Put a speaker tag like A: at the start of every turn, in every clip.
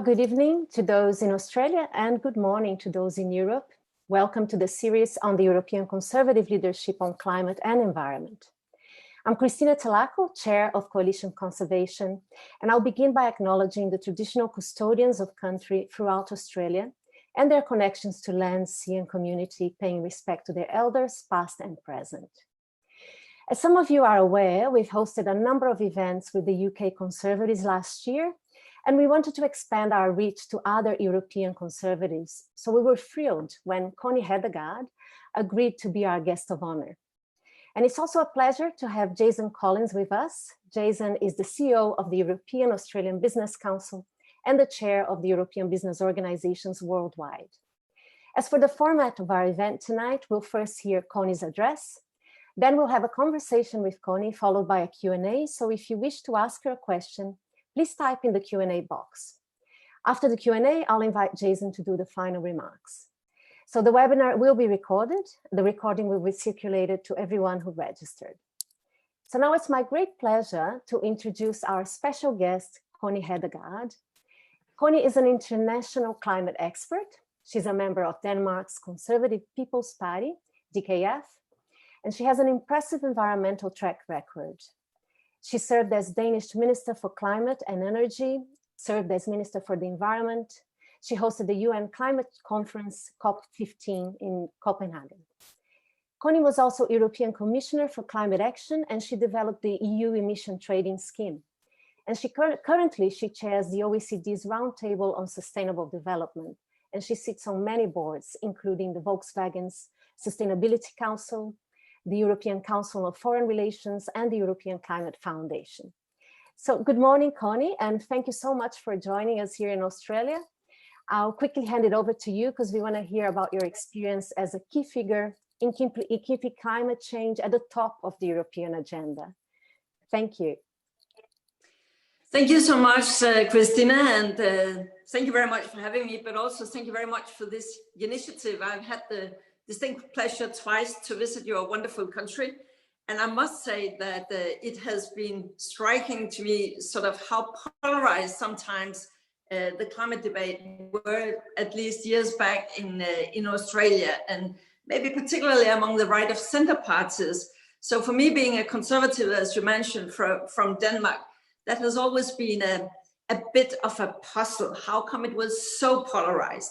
A: Good evening to those in Australia and good morning to those in Europe. Welcome to the series on the European Conservative Leadership on Climate and Environment. I'm Cristina Telaco, Chair of Coalition Conservation, and I'll begin by acknowledging the traditional custodians of country throughout Australia and their connections to land, sea and community, paying respect to their elders, past and present. As some of you are aware, we've hosted a number of events with the UK Conservatives last year, and we wanted to expand our reach to other European Conservatives. So we were thrilled when Connie Hedegaard agreed to be our guest of honor. And it's also a pleasure to have Jason Collins with us. Jason is the CEO of the European Australian Business Council and the chair of the European Business Organizations Worldwide. As for the format of our event tonight, we'll first hear Connie's address. Then we'll have a conversation with Connie, followed by a Q&A. So if you wish to ask her a question, please type in the Q&A box. After the Q&A, I'll invite Jason to do the final remarks. So the webinar will be recorded. The recording will be circulated to everyone who registered. So now it's my great pleasure to introduce our special guest, Connie Hedegaard. Connie is an international climate expert. She's a member of Denmark's Conservative People's Party, DKF, and she has an impressive environmental track record. She served as Danish Minister for Climate and Energy, served as Minister for the Environment. She hosted the UN Climate Conference, COP15 in Copenhagen. Connie was also European Commissioner for Climate Action, and she developed the EU Emission Trading Scheme. And currently she chairs the OECD's Roundtable on Sustainable Development, and she sits on many boards, including the Volkswagen's Sustainability Council, the European Council of Foreign Relations, and the European Climate Foundation. So good morning, Connie, and thank you so much for joining us here in Australia. I'll quickly hand it over to you because we want to hear about your experience as a key figure in keeping climate change at the top of the European agenda. Thank you.
B: Thank you so much, Christina, and thank you very much for having me, but also thank you very much for this initiative. I've had the distinct pleasure twice to visit your wonderful country. And I must say that it has been striking to me sort of how polarized sometimes the climate debate were, at least years back in Australia, and maybe particularly among the right of center parties. So for me, being a conservative, as you mentioned, from Denmark, that has always been a bit of a puzzle. How come it was so polarized?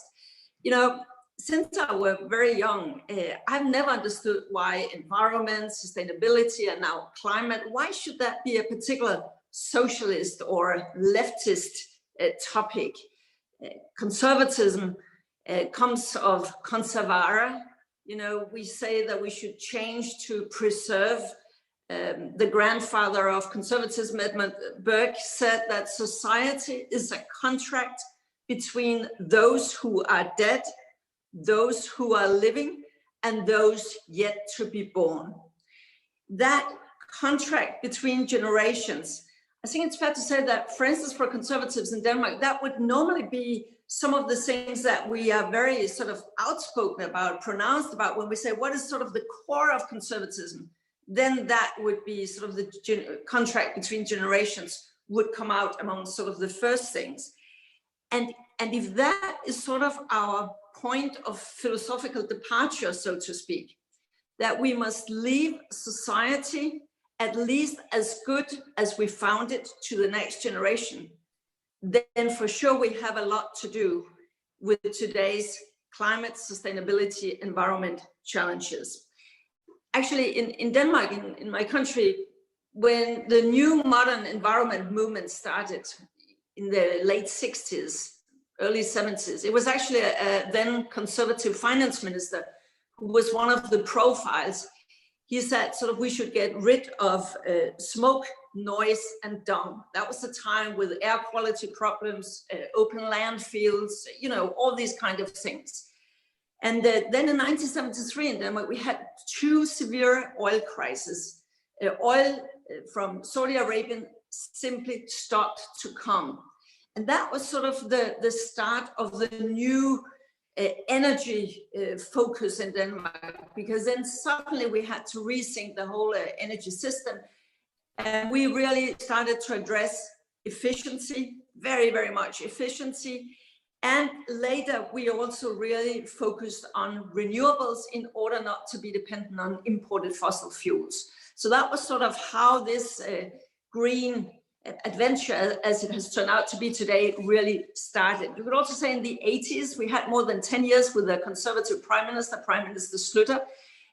B: You know, since I was very young, I've never understood why environment, sustainability, and now climate, why should that be a particular socialist or leftist topic? Conservatism comes of conservare. You know, we say that we should change to preserve. The grandfather of conservatism, Edmund Burke, said that society is a contract between those who are dead, those who are living, and those yet to be born. That contract between generations, I think it's fair to say that, for instance, for conservatives in Denmark, that would normally be some of the things that we are very sort of outspoken about, pronounced about, when we say what is sort of the core of conservatism, then that would be sort of the contract between generations would come out among sort of the first things. And if that is sort of our point of philosophical departure, so to speak, that we must leave society at least as good as we found it to the next generation, then for sure we have a lot to do with today's climate, sustainability, environment challenges. Actually, in Denmark, in my country, when the new modern environment movement started in the late 60s, early 70s, it was actually a then conservative finance minister who was one of the profiles. He said sort of we should get rid of smoke, noise, and dung. That was the time with air quality problems, open landfills, you know, all these kind of things. And then in 1973 in Denmark, we had two severe oil crises. Oil from Saudi Arabia simply stopped to come. And that was sort of the start of the new energy focus in Denmark, because then suddenly we had to rethink the whole energy system. And we really started to address efficiency, very, very much efficiency. And later, we also really focused on renewables in order not to be dependent on imported fossil fuels. So that was sort of how this green adventure, as it has turned out to be today, really started. You could also say in the 80s, we had more than 10 years with a conservative Prime Minister Schluter.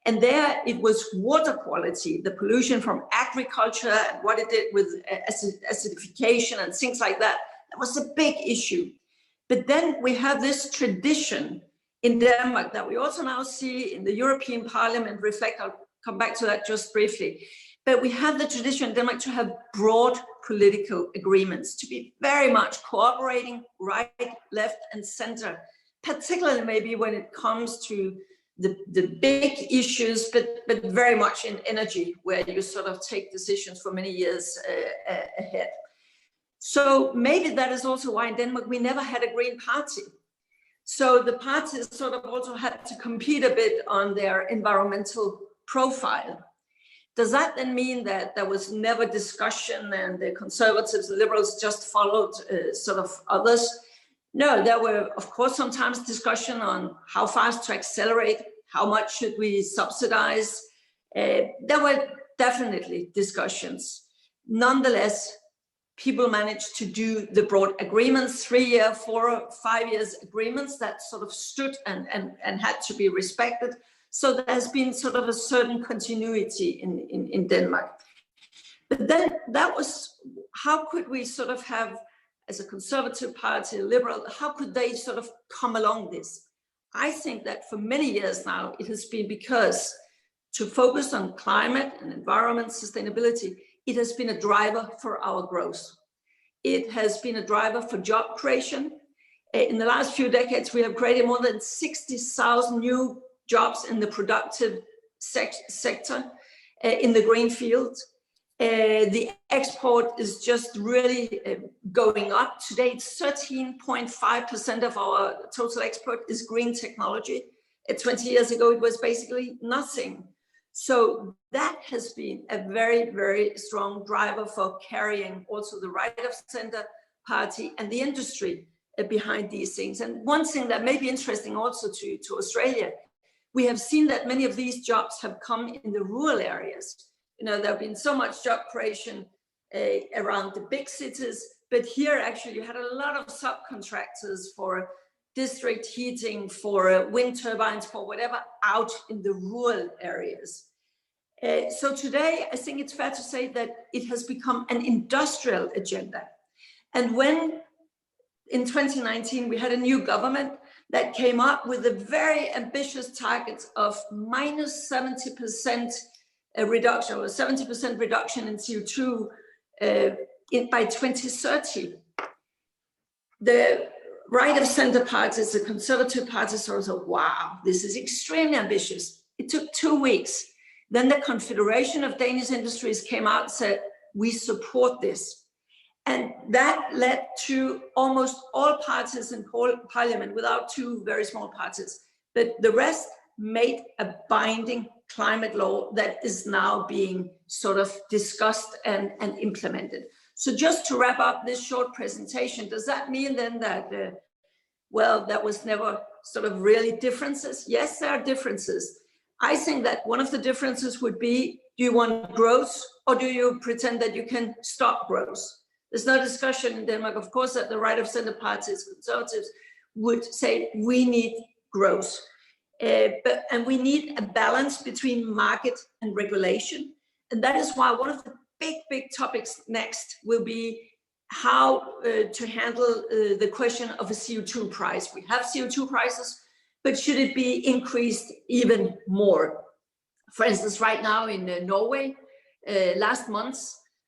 B: And there it was water quality, the pollution from agriculture and what it did with acidification and things like that. That was a big issue. But then we have this tradition in Denmark that we also now see in the European Parliament reflect. I'll come back to that just briefly. But we have the tradition in Denmark to have broad political agreements, to be very much cooperating right, left, and center, particularly maybe when it comes to the big issues, but very much in energy, where you sort of take decisions for many years ahead. So maybe that is also why in Denmark we never had a Green Party. So the parties sort of also had to compete a bit on their environmental profile. Does that then mean that there was never discussion and the conservatives, the liberals just followed sort of others? No, there were, of course, sometimes discussion on how fast to accelerate, how much should we subsidize. There were definitely discussions. Nonetheless, people managed to do the broad agreements, 3-year, 4 or 5 years agreements that sort of stood and had to be respected. So there's been sort of a certain continuity in Denmark. But then that was, how could we sort of have, as a conservative party, a liberal, how could they sort of come along this? I think that for many years now, it has been because to focus on climate and environment sustainability, it has been a driver for our growth. It has been a driver for job creation. In the last few decades, we have created more than 60,000 new jobs in the productive sector, in the green field. The export is just really going up. Today, 13.5% of our total export is green technology. 20 years ago, it was basically nothing. So that has been a very, very strong driver for carrying also the right of center party and the industry behind these things. And one thing that may be interesting also to Australia, we have seen that many of these jobs have come in the rural areas. You know, there have been so much job creation around the big cities, but here actually you had a lot of subcontractors for district heating, for wind turbines, for whatever, out in the rural areas. So today, I think it's fair to say that it has become an industrial agenda. And when in 2019, we had a new government that came up with a very ambitious target of minus 70% reduction, or 70% reduction in CO2 by 2030. The right of center parties, the conservative parties also, wow, this is extremely ambitious. It took 2 weeks. Then the Confederation of Danish Industries came out and said, we support this. And that led to almost all parties in parliament, without 2 very small parties. But the rest made a binding climate law that is now being sort of discussed and implemented. So just to wrap up this short presentation, does that mean then that, well, that was never sort of really differences? Yes, there are differences. I think that one of the differences would be, do you want growth or do you pretend that you can stop growth? There's no discussion in Denmark, of course, that the right of center parties, conservatives, would say we need growth. And we need a balance between market and regulation. And that is why one of the big topics next will be how to handle the question of a CO2 price. We have CO2 prices, but should it be increased even more? For instance, right now in Norway, last month,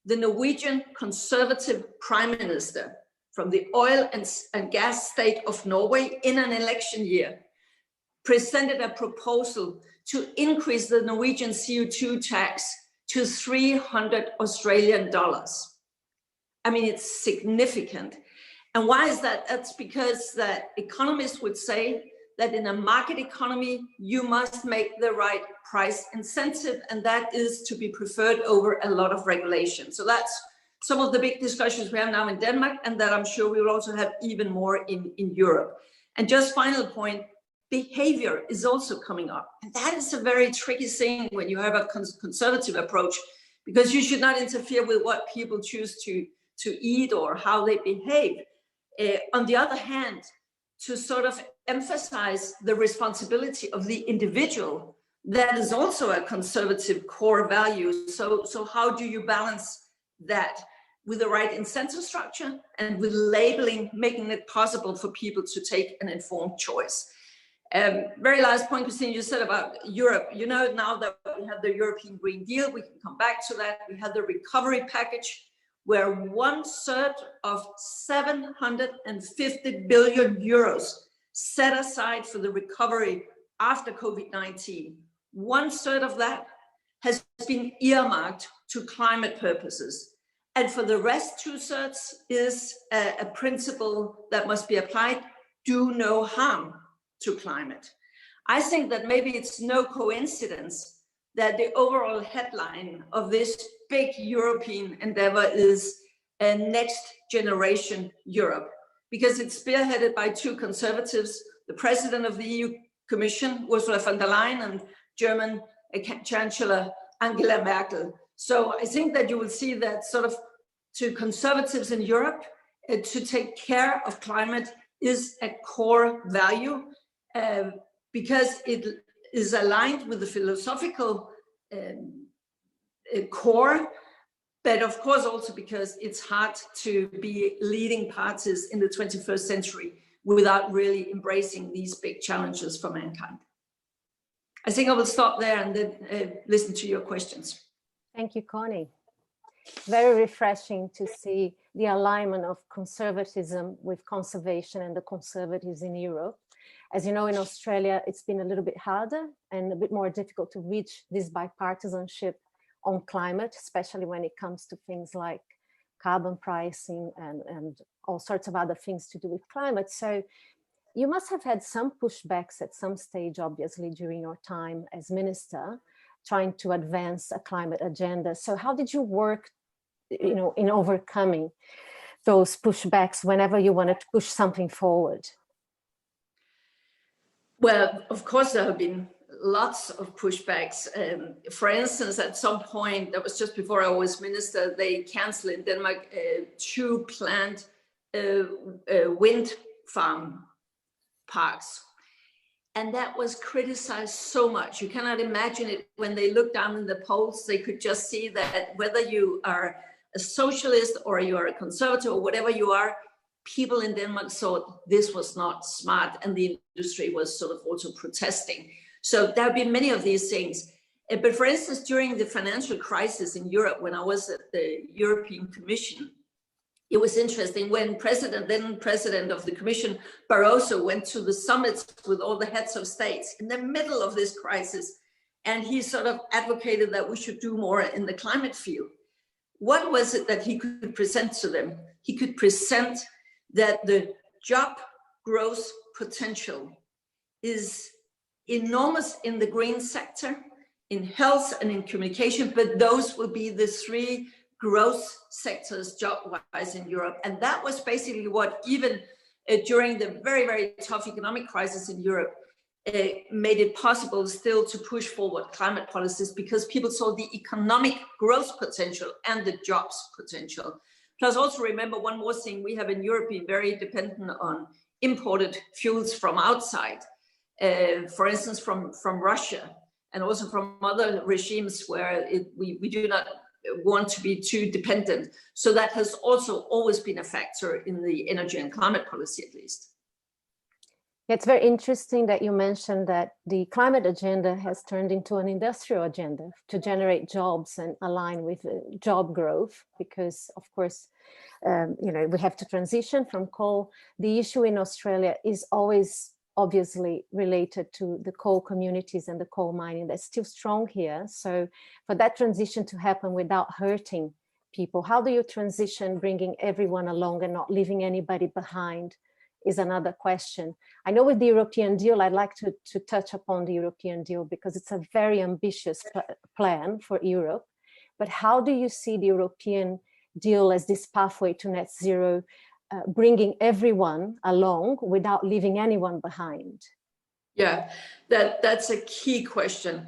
B: the Norwegian conservative prime minister from the oil and gas state of Norway in an election year presented a proposal to increase the Norwegian CO2 tax to 300 Australian dollars. I mean, it's significant. And why is that? That's because that economists would say that in a market economy, you must make the right price incentive, and that is to be preferred over a lot of regulation. So that's some of the big discussions we have now in Denmark, and that I'm sure we will also have even more in Europe. And just final point, behavior is also coming up. And that is a very tricky thing when you have a conservative approach, because you should not interfere with what people choose to eat or how they behave. On the other hand, to sort of emphasize the responsibility of the individual, that is also a conservative core value. So how do you balance that with the right incentive structure and with labeling, making it possible for people to take an informed choice? Very last point, Christine, you said about Europe. You know, now that we have the European Green Deal, we can come back to that. We have the recovery package, where 1/3 of 750 billion euros set aside for the recovery after COVID-19. 1/3 of that has been earmarked to climate purposes. And for the rest, 2/3 is a principle that must be applied: do no harm to climate. I think that maybe it's no coincidence that the overall headline of this big European endeavor is a next generation Europe, because it's spearheaded by two conservatives, the president of the EU Commission, Ursula von der Leyen, and German Chancellor Angela Merkel. So I think that you will see that sort of to conservatives in Europe, to take care of climate is a core value, because it is aligned with the philosophical core, but of course also because it's hard to be leading parties in the 21st century without really embracing these big challenges for mankind. I think I will stop there and then listen to your questions.
A: Thank you, Connie. Very refreshing to see the alignment of conservatism with conservation and the conservatives in Europe. As you know, in Australia, it's been a little bit harder and a bit more difficult to reach this bipartisanship on climate, especially when it comes to things like carbon pricing and all sorts of other things to do with climate. So you must have had some pushbacks at some stage, obviously, during your time as minister, trying to advance a climate agenda. So how did you work, in overcoming those pushbacks whenever you wanted to push something forward?
B: Well, of course, there have been lots of pushbacks. For instance, at some point, that was just before I was minister, they canceled in Denmark 2 planned wind farm parks. And that was criticized so much. You cannot imagine it. When they looked down in the polls, they could just see that whether you are a socialist or you are a conservative or whatever you are, people in Denmark thought this was not smart, and the industry was sort of also protesting. So there have been many of these things. But for instance, during the financial crisis in Europe, when I was at the European Commission, it was interesting when then President of the Commission, Barroso, went to the summits with all the heads of states in the middle of this crisis, and he sort of advocated that we should do more in the climate field. What was it that he could present to them? He could present that the job growth potential is enormous in the green sector, in health and in communication, but those will be the 3 growth sectors job-wise in Europe. And that was basically what even during the very, very tough economic crisis in Europe made it possible still to push forward climate policies, because people saw the economic growth potential and the jobs potential. Plus also remember one more thing, we have in Europe been very dependent on imported fuels from outside, for instance, from Russia, and also from other regimes where we do not want to be too dependent. So that has also always been a factor in the energy and climate policy, at least.
A: It's very interesting that you mentioned that the climate agenda has turned into an industrial agenda to generate jobs and align with job growth, because of course, we have to transition from coal. The issue in Australia is always obviously related to the coal communities and the coal mining that's still strong here. So for that transition to happen without hurting people, how do you transition, bringing everyone along and not leaving anybody behind, is another question. I know with the European deal, I'd like to touch upon the European deal because it's a very ambitious plan for Europe. But how do you see the European deal as this pathway to net zero, bringing everyone along without leaving anyone behind?
B: Yeah, that's a key question.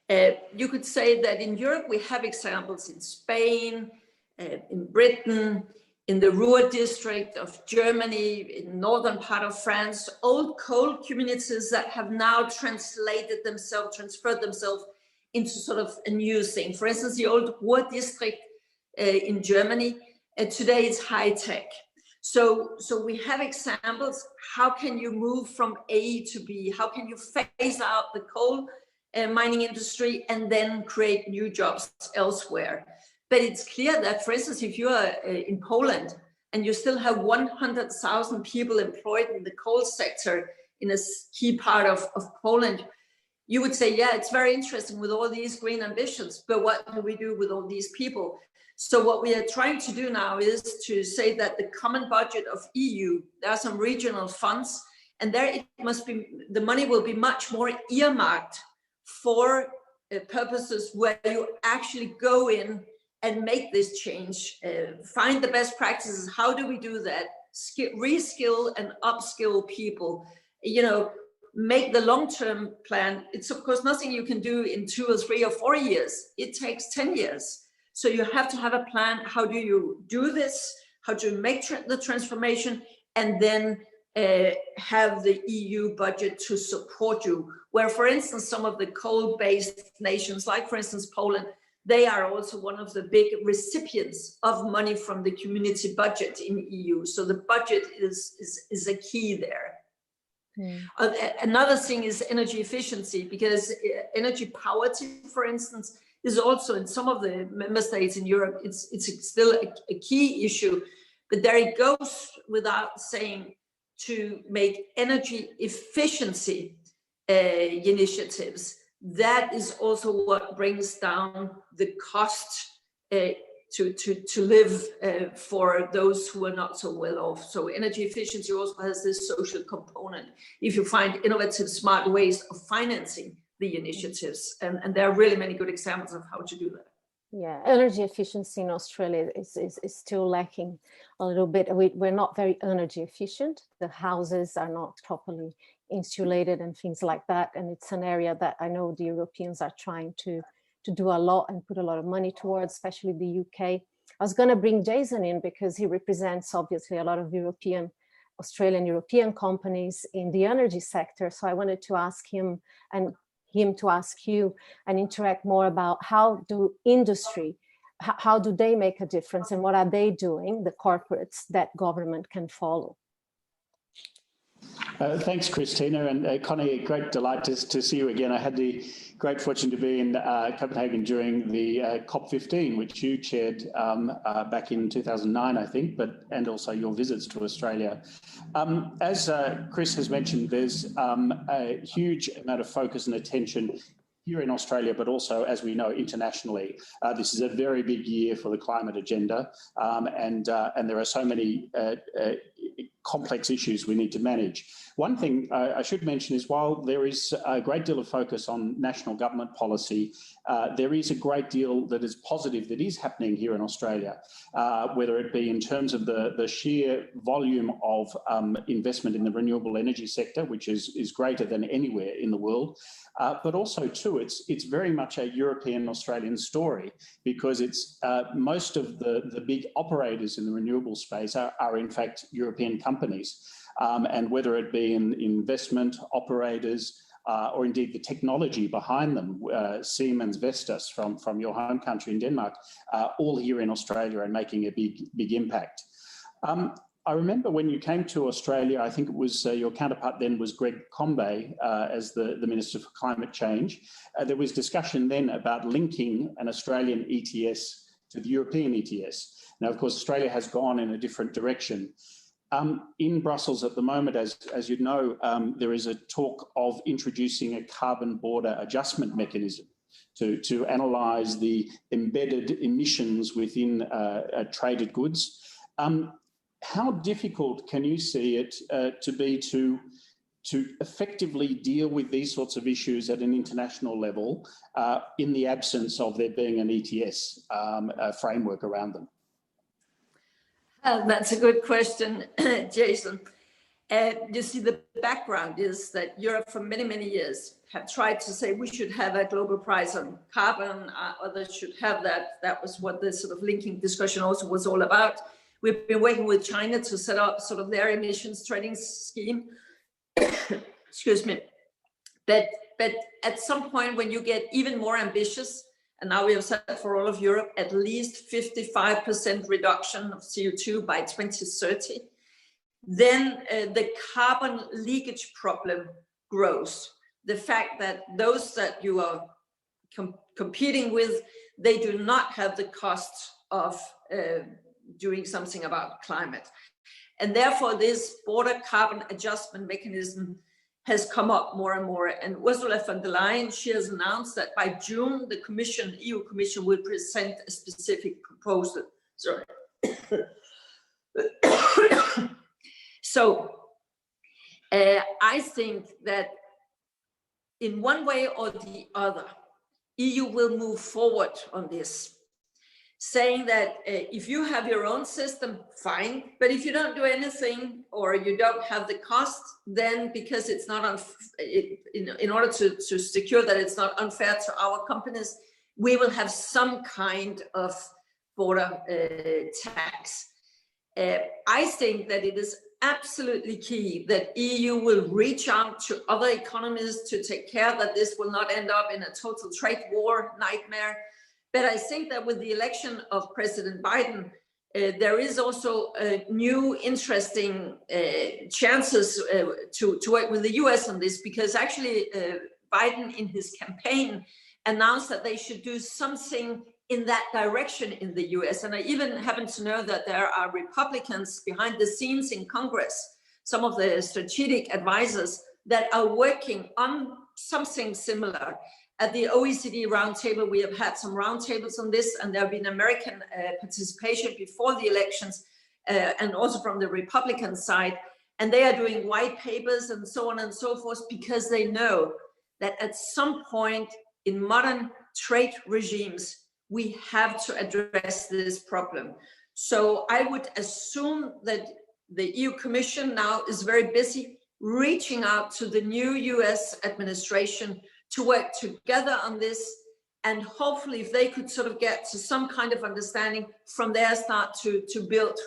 B: You could say that in Europe, we have examples in Spain, in Britain, in the Ruhr district of Germany, in northern part of France, old coal communities that have now transferred themselves into sort of a new thing. For instance, the old Ruhr district in Germany, today it's high tech. So we have examples. How can you move from A to B? How can you phase out the coal mining industry and then create new jobs elsewhere? But it's clear that, for instance, if you are in Poland and you still have 100,000 people employed in the coal sector in a key part of Poland, you would say, yeah, it's very interesting with all these green ambitions, but what do we do with all these people? So what we are trying to do now is to say that the common budget of EU, there are some regional funds, and there it must be, the money will be much more earmarked for purposes where you actually go in and make this change, find the best practices. How do we do that? Reskill and upskill people, make the long-term plan. It's of course nothing you can do in 2 or 3 or 4 years. It takes 10 years. So you have to have a plan. How do you do this? How do you make the transformation? And then have the EU budget to support you. Where, for instance, some of the coal-based nations, like for instance, Poland, they are also one of the big recipients of money from the community budget in EU. So the budget is a key there. Another thing is energy efficiency, because energy poverty, for instance, is also in some of the member states in Europe, it's still a key issue. But there it goes without saying, to make energy efficiency initiatives. That is also what brings down the cost to live for those who are not so well off. So energy efficiency also has this social component. If you find innovative, smart ways of financing the initiatives, and there are really many good examples of how to do that.
A: Yeah, energy efficiency in Australia is still lacking a little bit. We're not very energy efficient. The houses are not properly insulated and things like that. And it's an area that I know the Europeans are trying to do a lot and put a lot of money towards, especially the UK. I was going to bring Jason in because he represents obviously a lot of Australian European companies in the energy sector. So I wanted to ask him and him to ask you and interact more about how do they make a difference and what are they doing, the corporates, that government can follow?
C: Thanks, Christina, and Connie, great delight to see you again. I had the great fortune to be in Copenhagen during the COP15, which you chaired back in 2009, I think, and also your visits to Australia. As Chris has mentioned, there's a huge amount of focus and attention here in Australia, but also, as we know, internationally. This is a very big year for the climate agenda, and there are so many complex issues we need to manage. One thing I should mention is, while there is a great deal of focus on national government policy, there is a great deal that is positive that is happening here in Australia, whether it be in terms of the sheer volume of investment in the renewable energy sector, which is greater than anywhere in the world, but also too, it's very much a European-Australian story, because it's most of the big operators in the renewable space are in fact European companies. And whether it be in investment operators or indeed the technology behind them, Siemens, Vestas from your home country in Denmark, all here in Australia and making a big impact. I remember when you came to Australia, I think it was your counterpart then was Greg Combet as the Minister for Climate Change. There was discussion then about linking an Australian ETS to the European ETS. Now, of course, Australia has gone in a different direction. In Brussels at the moment, as you know, there is a talk of introducing a carbon border adjustment mechanism to analyse the embedded emissions within traded goods. How difficult can you see it to be to effectively deal with these sorts of issues at an international level in the absence of there being an ETS framework around them?
B: That's a good question, Jason. You see, the background is that Europe for many, many years have tried to say we should have a global price on carbon, others should have that. That was what the sort of linking discussion also was all about. We've been working with China to set up sort of their emissions trading scheme. Excuse me. But at some point when you get even more ambitious, and now we have set for all of Europe at least 55% reduction of CO2 by 2030, then the carbon leakage problem grows. The fact that those that you are competing with, they do not have the cost of doing something about climate. And therefore this border carbon adjustment mechanism has come up more and more. And Ursula von der Leyen, she has announced that by June, the Commission, EU Commission, will present a specific proposal. Sorry. So I think that in one way or the other, EU will move forward on this, saying that if you have your own system, fine, but if you don't do anything or you don't have the cost, then because it's not in order to secure that it's not unfair to our companies, we will have some kind of border tax. I think that it is absolutely key that EU will reach out to other economies to take care that this will not end up in a total trade war nightmare. But I think that with the election of President Biden, there is also new interesting chances to work with the US on this, because actually Biden in his campaign announced that they should do something in that direction in the US. And I even happen to know that there are Republicans behind the scenes in Congress, some of the strategic advisors that are working on something similar. At the OECD roundtable, we have had some roundtables on this, and there have been American participation before the elections, and also from the Republican side. And they are doing white papers and so on and so forth, because they know that at some point in modern trade regimes, we have to address this problem. So I would assume that the EU Commission now is very busy reaching out to the new US administration to work together on this, and hopefully if they could sort of get to some kind of understanding from there, start to build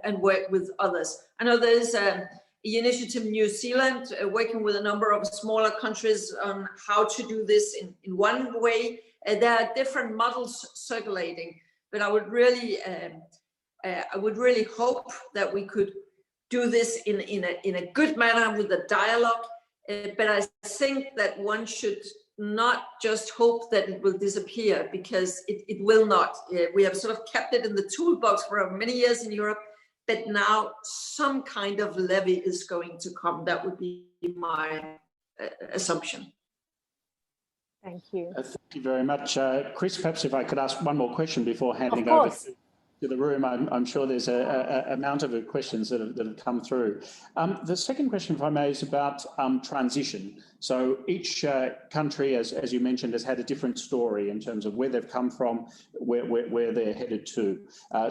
B: and work with others. I know there's an initiative in New Zealand working with a number of smaller countries on how to do this in one way. There are different models circulating, but I would really hope that we could do this in a good manner with a dialogue. But I think that one should not just hope that it will disappear, because it will not. We have sort of kept it in the toolbox for many years in Europe, but now some kind of levy is going to come. That would be my assumption.
A: Thank you.
C: Thank you very much. Chris, perhaps if I could ask one more question before handing over to the room. I'm sure there's a amount of questions that have come through. The second question, if I may, is about transition. So each country, as you mentioned, has had a different story in terms of where they've come from, where they're headed to.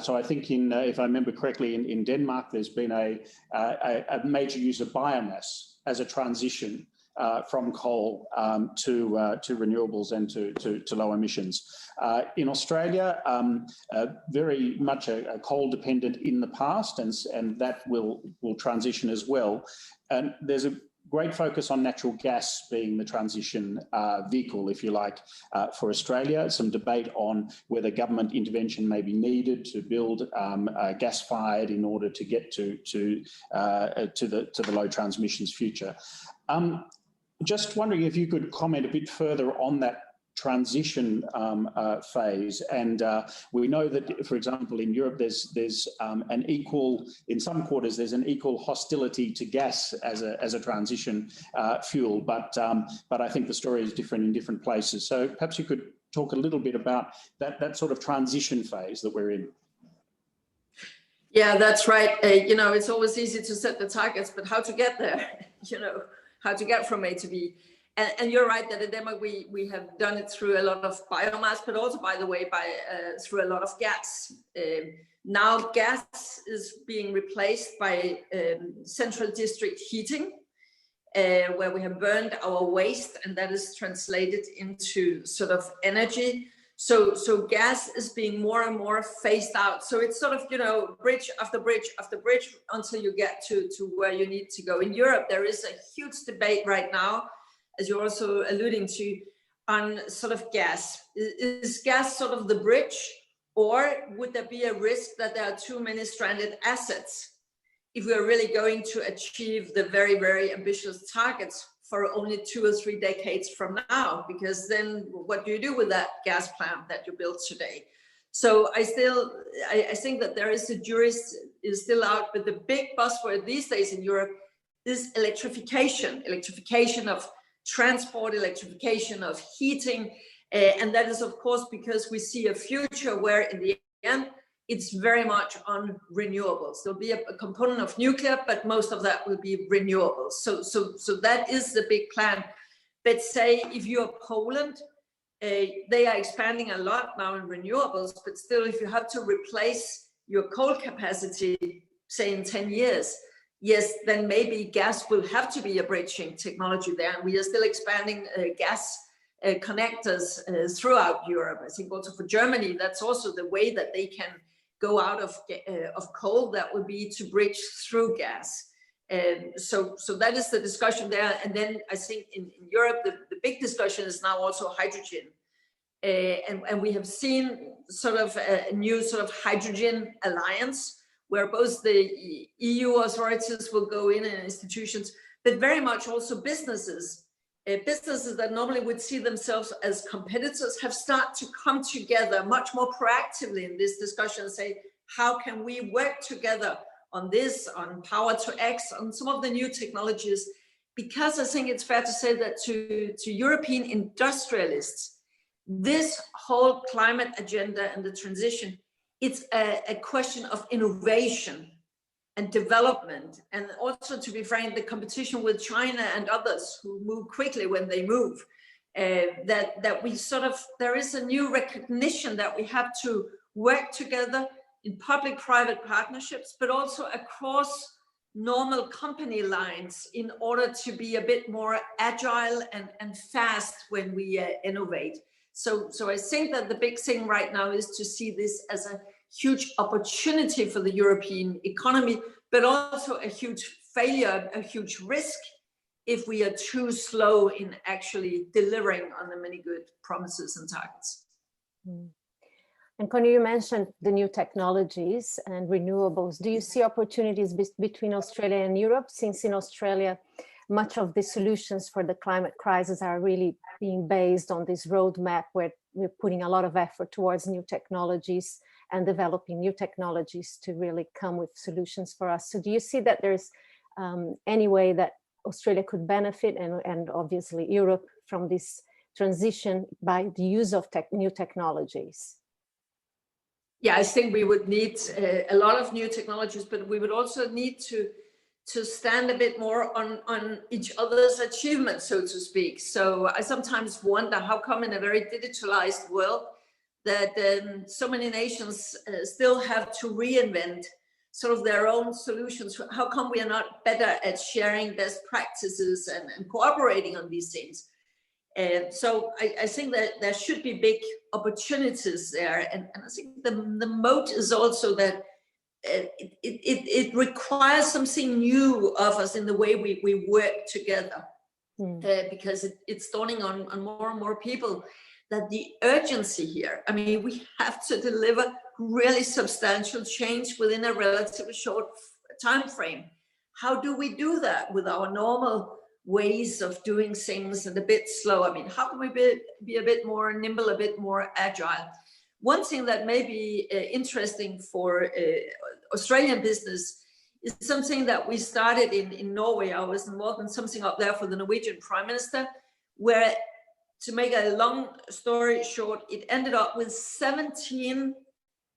C: So I think if I remember correctly, in Denmark, there's been a major use of biomass as a transition from coal to renewables and to low emissions. In Australia, very much a coal dependent in the past, and that will transition as well. And there's a great focus on natural gas being the transition vehicle, if you like, for Australia. Some debate on whether government intervention may be needed to build gas-fired in order to get to the low transmissions future. Just wondering if you could comment a bit further on that transition phase. And we know that, for example, in Europe, there's an equal, in some quarters, there's an equal hostility to gas as a transition fuel. But I think the story is different in different places. So perhaps you could talk a little bit about that sort of transition phase that we're in.
B: Yeah, that's right. It's always easy to set the targets, but how to get there, how to get from A to B. And you're right that in Denmark, we have done it through a lot of biomass, but also, by the way, through a lot of gas. Now gas is being replaced by central district heating, where we have burned our waste, and that is translated into sort of energy. So gas is being more and more phased out. So it's sort of, you know, bridge after bridge after bridge until you get to where you need to go. In Europe, there is a huge debate right now, as you're also alluding to, on sort of gas. Is gas sort of the bridge, or would there be a risk that there are too many stranded assets if we are really going to achieve the very, very ambitious targets for only 2 or 3 decades from now? Because then what do you do with that gas plant that you built today? So I think that there is, the jury is still out, but the big buzzword these days in Europe is electrification of transport, electrification of heating. And that is, of course, because we see a future where in the end, it's very much on renewables. There'll be a component of nuclear, but most of that will be renewables. So that is the big plan. But say if you're Poland, they are expanding a lot now in renewables, but still if you have to replace your coal capacity, say in 10 years, yes, then maybe gas will have to be a bridging technology there. And we are still expanding gas connectors throughout Europe. I think also for Germany, that's also the way that they can go out of coal, that would be to bridge through gas. So that is the discussion there. And then I think in Europe, the big discussion is now also hydrogen. And we have seen sort of a new sort of hydrogen alliance, where both the EU authorities will go in and institutions, but very much also businesses. Businesses that normally would see themselves as competitors have started to come together much more proactively in this discussion and say, how can we work together on this, on power to X, on some of the new technologies? Because I think it's fair to say that to European industrialists, this whole climate agenda and the transition, it's a question of innovation and development, and also, to be frank, the competition with China and others who move quickly when they move, that we sort of, there is a new recognition that we have to work together in public-private partnerships, but also across normal company lines in order to be a bit more agile and fast when we innovate. So I think that the big thing right now is to see this as a huge opportunity for the European economy, but also a huge failure, a huge risk if we are too slow in actually delivering on the many good promises and targets.
A: And Connie, you mentioned the new technologies and renewables. Do you see opportunities between Australia and Europe, since in Australia, much of the solutions for the climate crisis are really being based on this roadmap where we're putting a lot of effort towards new technologies and developing new technologies to really come with solutions for us. So do you see that there's any way that Australia could benefit, and obviously Europe, from this transition by the use of new technologies?
B: Yeah, I think we would need a lot of new technologies, but we would also need to stand a bit more on each other's achievements, so to speak. So I sometimes wonder how come in a very digitalized world that so many nations still have to reinvent sort of their own solutions. How come we are not better at sharing best practices and cooperating on these things? So I think that there should be big opportunities there. And I think the moat is also that it requires something new of us in the way we work together, because it's dawning on more and more people that the urgency here, I mean, we have to deliver really substantial change within a relatively short time frame. How do we do that with our normal ways of doing things and a bit slow? I mean, how can we be a bit more nimble, a bit more agile? One thing that may be interesting for Australian business is something that we started in Norway. I was involved in something up there for the Norwegian Prime Minister, where, to make a long story short, it ended up with 17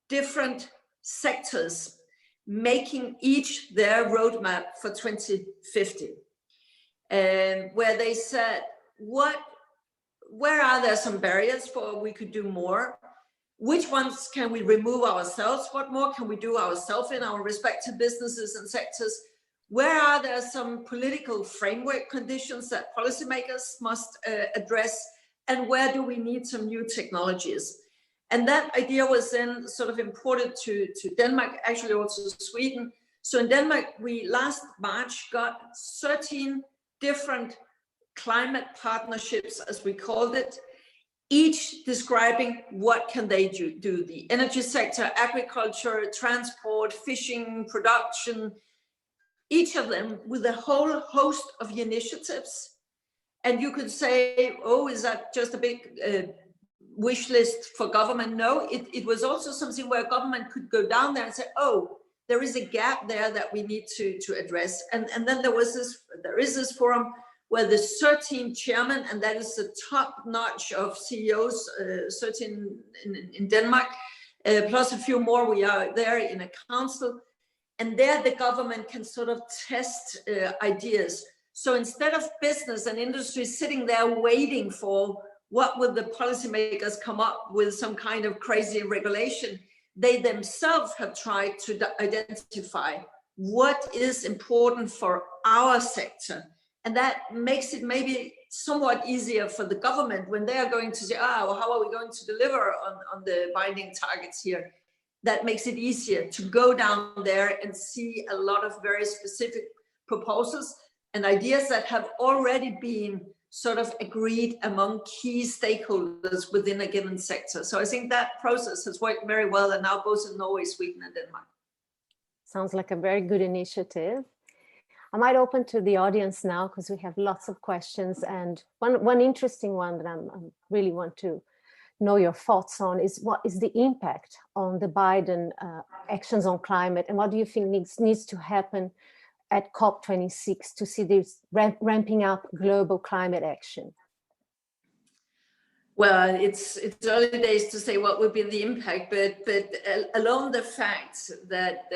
B: different sectors making each their roadmap for 2050. And where they said, where are there some barriers for we could do more? which ones can we remove ourselves? What more can we do ourselves in our respective businesses and sectors? Where are there some political framework conditions that policymakers must address? And where do we need some new technologies? And that idea was then sort of imported to Denmark, actually also Sweden. So in Denmark, we last March got 13 different climate partnerships, as we called it, each describing what can they do. The energy sector, agriculture, transport, fishing, production, each of them with a whole host of initiatives. And you could say, oh, is that just a big wish list for government? No, it was also something where government could go down there and say, oh, there is a gap there that we need to address. And then there is this forum where the 13 chairmen, and that is the top notch of CEOs, 13 in Denmark, plus a few more, we are there in a council. And there the government can sort of test ideas. So instead of business and industry sitting there waiting for what would the policymakers come up with some kind of crazy regulation, they themselves have tried to identify what is important for our sector. And that makes it maybe somewhat easier for the government when they are going to say, well, how are we going to deliver on the binding targets here? That makes it easier to go down there and see a lot of very specific proposals and ideas that have already been sort of agreed among key stakeholders within a given sector. So I think that process has worked very well, and now both in Norway, Sweden, and Denmark.
A: Sounds like a very good initiative. I might open to the audience now because we have lots of questions, and one interesting one that I really want to know your thoughts on is what is the impact on the Biden actions on climate, and what do you think needs to happen at COP26 to see this ramping up global climate action?
B: Well, it's early days to say what would be the impact, but alone the fact that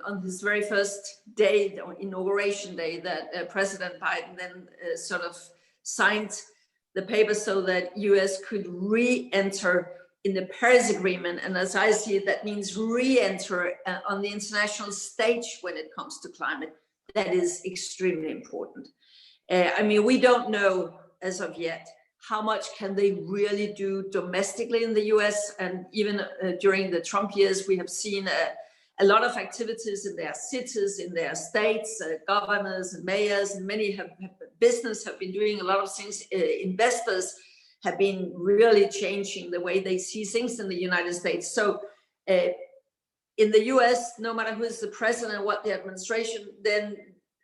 B: on his very first day, or inauguration day, that President Biden then sort of signed the paper so that US could re-enter in the Paris Agreement. And as I see it, that means re-enter on the international stage when it comes to climate. That is extremely important. I mean, we don't know as of yet how much can they really do domestically in the US. And even during the Trump years, we have seen a lot of activities in their cities, in their states, governors and mayors, and many business have been doing a lot of things. Investors have been really changing the way they see things in the United States. So in the US, no matter who is the president, what the administration, then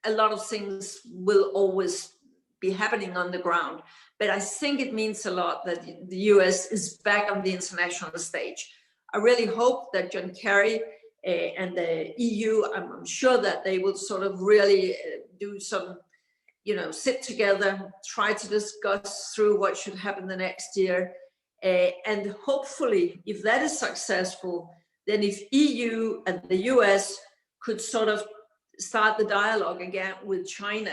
B: a lot of things will always be happening on the ground. But I think it means a lot that the US is back on the international stage. I really hope that John Kerry and the EU, I'm sure that they will sort of really do some, sit together, try to discuss through what should happen the next year. And hopefully, if that is successful, then if EU and the US could sort of start the dialogue again with China.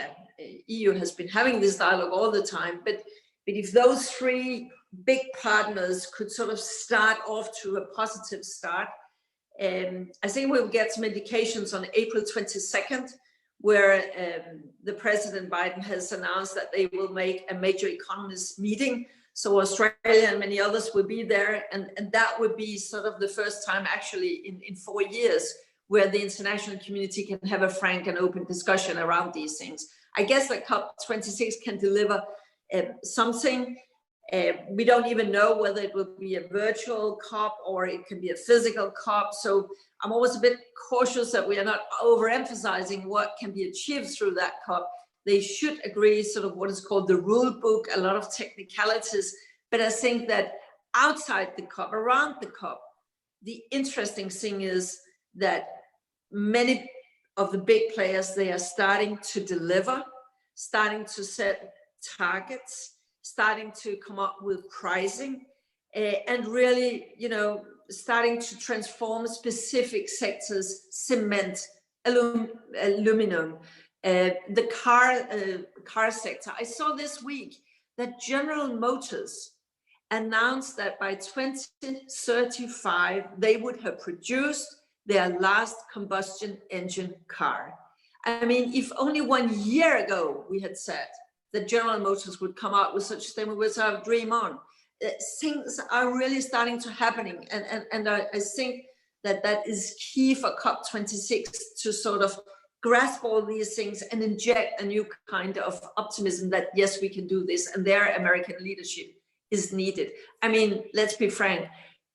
B: EU has been having this dialogue all the time, but if those three big partners could sort of start off to a positive start, I think we'll get some indications on April 22nd, where the President Biden has announced that they will make a major economist meeting. So Australia and many others will be there, and that would be sort of the first time actually in 4 years where the international community can have a frank and open discussion around these things. I guess that COP26 can deliver something. We don't even know whether it will be a virtual COP or it can be a physical COP. So I'm always a bit cautious that we are not overemphasizing what can be achieved through that COP. They should agree sort of what is called the rule book, a lot of technicalities. But I think that outside the COP, around the COP, the interesting thing is that many of the big players, they are starting to deliver, starting to set targets, starting to come up with pricing, and really, starting to transform specific sectors, cement, aluminum, the car sector. I saw this week that General Motors announced that by 2035, they would have produced their last combustion engine car. I mean, if only 1 year ago we had said that General Motors would come out with such a statement, was our dream on. Things are really starting to happening. And I think that is key for COP26 to sort of grasp all these things and inject a new kind of optimism that, yes, we can do this, and their American leadership is needed. I mean, let's be frank,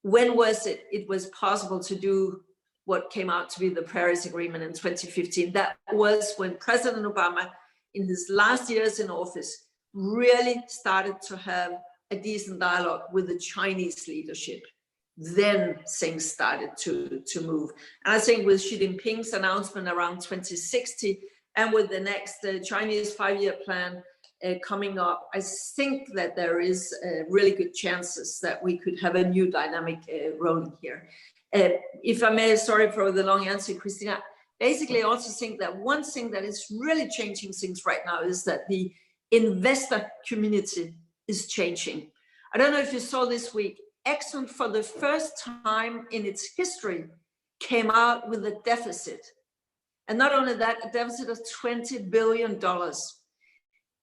B: when was it was possible to do what came out to be the Paris Agreement in 2015? That was when President Obama, in his last years in office, really started to have a decent dialogue with the Chinese leadership. Then things started to move. And I think with Xi Jinping's announcement around 2060 and with the next Chinese 5-year plan coming up, I think that there is really good chances that we could have a new dynamic rolling here. If I may, sorry for the long answer, Christina, basically I also think that one thing that is really changing things right now is that the investor community is changing. I don't know if you saw this week, Exxon, for the first time in its history, came out with a deficit. And not only that, a deficit of $20 billion.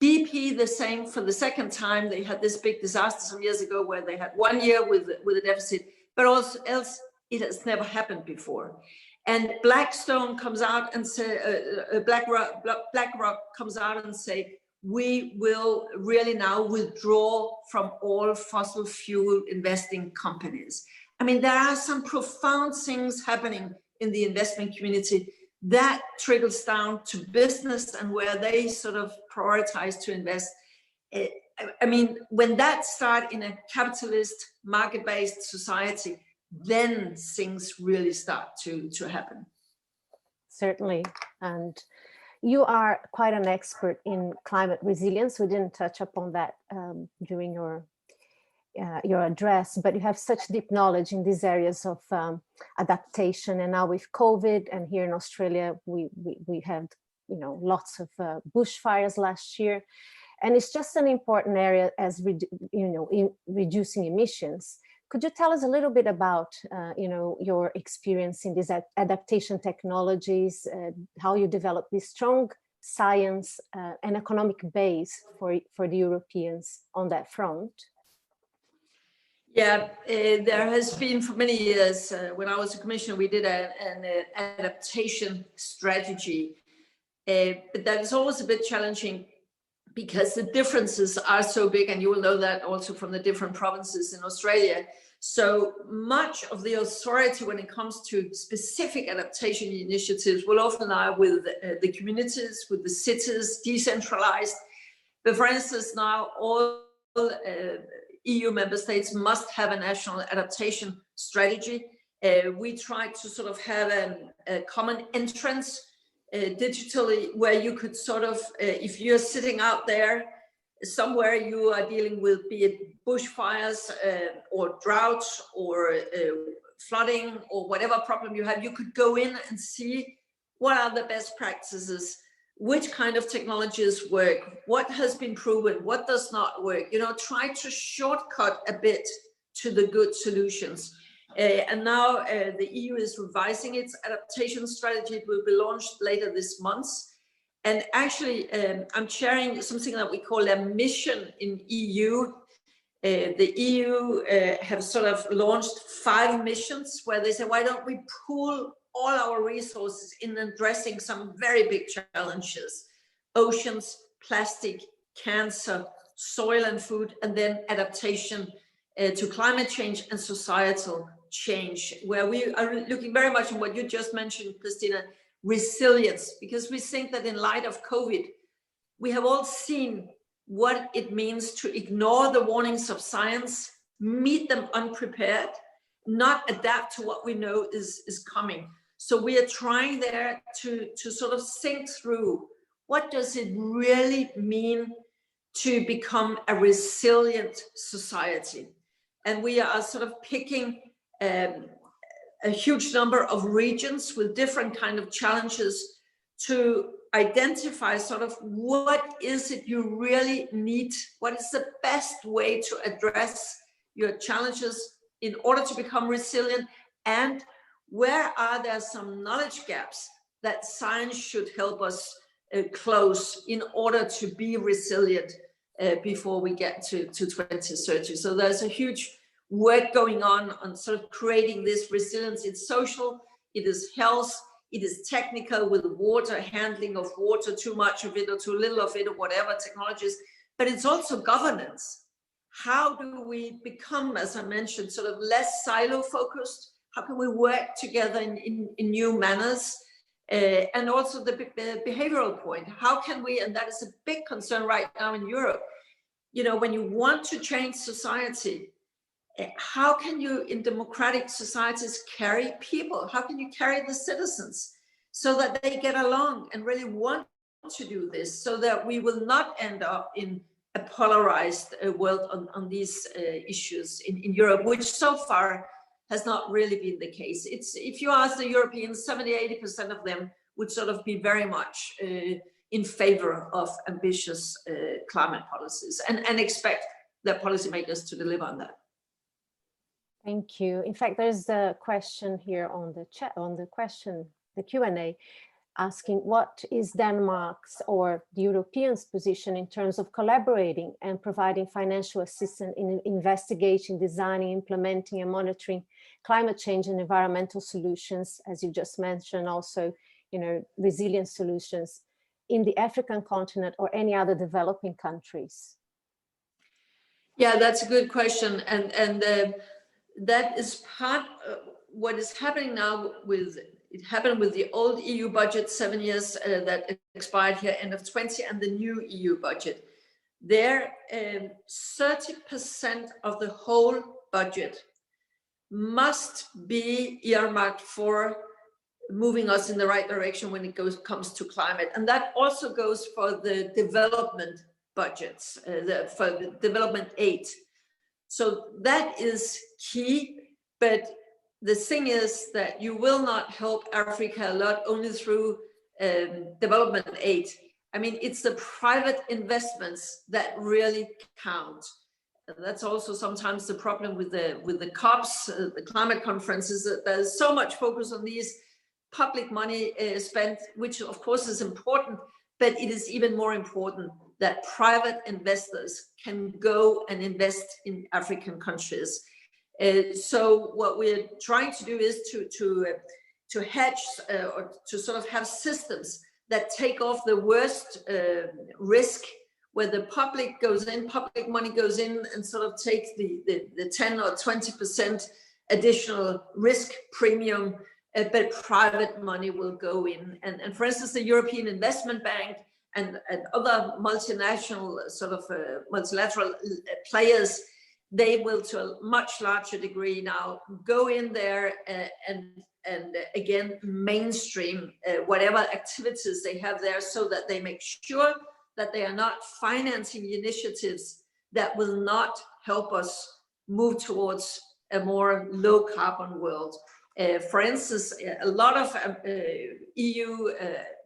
B: BP, the same, for the second time. They had this big disaster some years ago where they had 1 year with a deficit, but also else it has never happened before. And Blackstone comes out and say, BlackRock comes out and say, we will really now withdraw from all fossil fuel investing companies. I mean, there are some profound things happening in the investment community that trickles down to business and where they sort of prioritize to invest. I mean, when that starts in a capitalist, market-based society, then things really start to happen.
A: Certainly. And you are quite an expert in climate resilience. We didn't touch upon that during your address, but you have such deep knowledge in these areas of adaptation. And now with COVID, and here in Australia, we had lots of bushfires last year, and it's just an important area as in reducing emissions. Could you tell us a little bit about your experience in these adaptation technologies, how you develop this strong science and economic base for the Europeans on that front?
B: Yeah, there has been for many years, when I was a commissioner, we did an adaptation strategy, but that is always a bit challenging because the differences are so big, and you will know that also from the different provinces in Australia. So much of the authority when it comes to specific adaptation initiatives will often lie with the communities, with the cities, decentralized. But for instance, now all EU member states must have a national adaptation strategy. We try to sort of have a common entrance digitally, where you could sort of, if you're sitting out there somewhere, you are dealing with, be it bushfires or droughts or flooding or whatever problem you have, you could go in and see what are the best practices, which kind of technologies work, what has been proven, what does not work, try to shortcut a bit to the good solutions. And now the EU is revising its adaptation strategy. It will be launched later this month. And actually, I'm chairing something that we call a mission in EU. The EU have sort of launched 5 missions where they say, why don't we pool all our resources in addressing some very big challenges: oceans, plastic, cancer, soil and food, and then adaptation to climate change and societal change, where we are looking very much on what you just mentioned, Christina, resilience, because we think that in light of COVID, we have all seen what it means to ignore the warnings of science, meet them unprepared, not adapt to what we know is coming. So we are trying there to sort of think through, what does it really mean to become a resilient society? And we are sort of picking a huge number of regions with different kind of challenges to identify sort of what is it you really need, what is the best way to address your challenges in order to become resilient? And where are there some knowledge gaps that science should help us close in order to be resilient before we get to 2030? So there's a huge work going on sort of creating this resilience. It's social, it is health, it is technical with water, handling of water, too much of it or too little of it or whatever technologies, but it's also governance. How do we become, as I mentioned, sort of less silo focused? How can we work together in new manners? And also the behavioral point. How can we, and that is a big concern right now in Europe, you know, when you want to change society, how can you in democratic societies carry people? How can you carry the citizens so that they get along and really want to do this, so that we will not end up in a polarized world on these issues in Europe, which so far has not really been the case. It's, if you ask the Europeans, 70–80% of them would sort of be very much in favor of ambitious climate policies and expect their policymakers to deliver on that.
A: Thank you. In fact, there's a question here on the chat, on the Q&A, asking what is Denmark's or the Europeans' position in terms of collaborating and providing financial assistance in investigating, designing, implementing and monitoring climate change and environmental solutions, as you just mentioned, also, you know, resilient solutions in the African continent or any other developing countries?
B: Yeah, that's a good question. And that is part of what is happening now with, it happened with the old EU budget 7 years that expired here end of 20, and the new EU budget. There, 30% of the whole budget must be earmarked for moving us in the right direction when it comes to climate. And that also goes for the development budgets, for the development aid. So that is key, but the thing is that you will not help Africa a lot only through development aid. I mean, it's the private investments that really count. And that's also sometimes the problem with the COPs, the climate conferences, that there's so much focus on these public money spent, which of course is important, but it is even more important that private investors can go and invest in African countries. So what we're trying to do is to hedge or to sort of have systems that take off the worst risk, where the public goes in, public money goes in and sort of takes the 10 or 20% additional risk premium, but private money will go in. And for instance, the European Investment Bank and other multinational sort of multilateral players, they will to a much larger degree now go in there and again mainstream whatever activities they have there, so that they make sure that they are not financing initiatives that will not help us move towards a more low carbon world. For instance, a lot of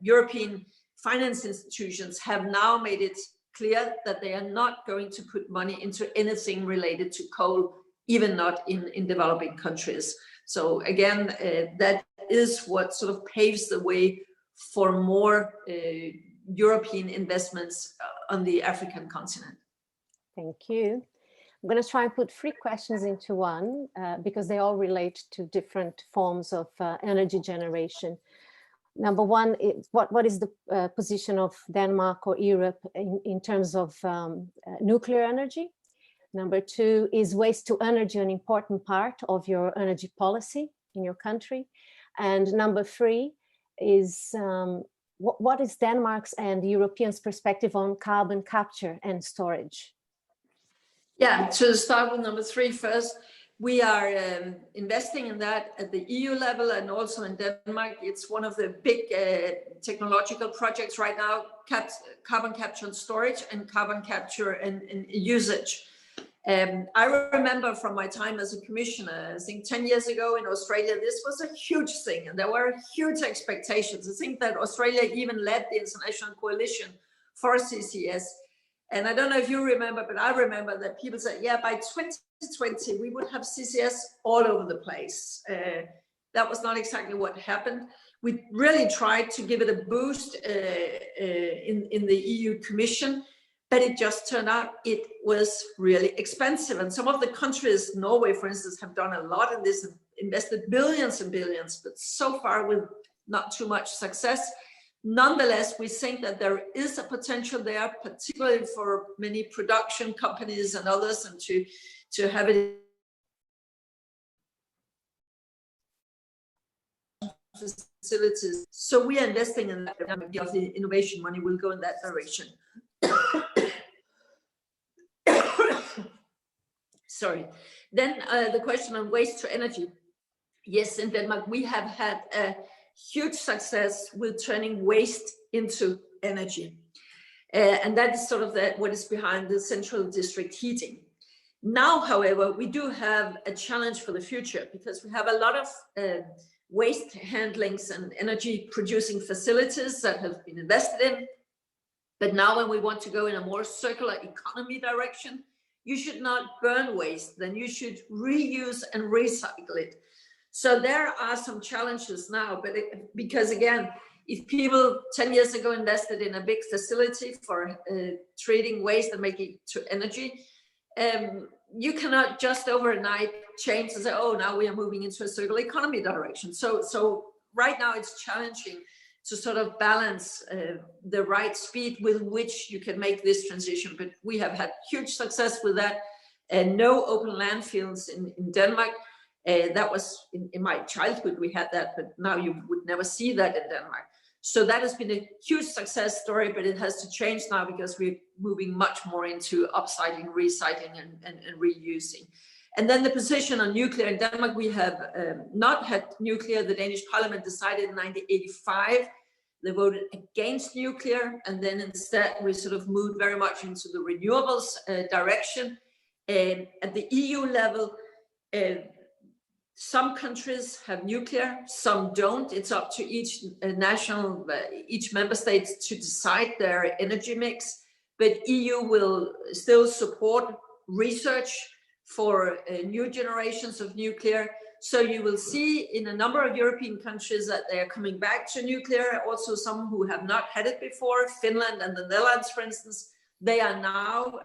B: European finance institutions have now made it clear that they are not going to put money into anything related to coal, even not in developing countries. So again, that is what sort of paves the way for more European investments on the African continent. Thank you.
A: I'm going to try and put 3 questions into one because they all relate to different forms of energy generation. Number one, what is the position of Denmark or Europe in terms of nuclear energy? Number 2, is waste to energy an important part of your energy policy in your country? And number 3 is what is Denmark's and the Europeans' perspective on carbon capture and storage?
B: Yeah, to start with number 3 first, we are investing in that at the EU level and also in Denmark. It's one of the big technological projects right now, carbon capture and storage and carbon capture and usage. I remember from my time as a commissioner, I think 10 years ago in Australia, this was a huge thing and there were huge expectations. I think that Australia even led the international coalition for CCS. And I don't know if you remember, but I remember that people said, yeah, by 2020, we would have CCS all over the place. That was not exactly what happened. We really tried to give it a boost in the EU Commission, but it just turned out it was really expensive. And some of the countries, Norway, for instance, have done a lot in this, invested billions and billions, but so far with not too much success. Nonetheless, we think that there is a potential there, particularly for many production companies and others, and to have it facilities. So we are investing in that. Of the innovation money will go in that direction. Sorry. Then the question on waste to energy. Yes, in Denmark, we have had a huge success with turning waste into energy. And that is sort of what is behind the central district heating. Now, however, we do have a challenge for the future because we have a lot of waste handlings and energy producing facilities that have been invested in. But now when we want to go in a more circular economy direction, you should not burn waste, then you should reuse and recycle it. So there are some challenges now, but because again, if people 10 years ago invested in a big facility for treating waste and making it to energy, you cannot just overnight change and say, oh, now we are moving into a circular economy direction. So right now it's challenging to sort of balance the right speed with which you can make this transition. But we have had huge success with that. No open landfills in Denmark. That was in my childhood, we had that, but now you would never see that in Denmark. So that has been a huge success story, but it has to change now because we're moving much more into upcycling, recycling, and reusing. And then the position on nuclear in Denmark, we have not had nuclear. The Danish parliament decided in 1985, they voted against nuclear, and then instead we sort of moved very much into the renewables direction. At the EU level, some countries have nuclear, some don't. It's up to each each member state to decide their energy mix. But EU will still support research for new generations of nuclear. So you will see in a number of European countries that they are coming back to nuclear. Also some who have not had it before, Finland and the Netherlands, for instance, they are now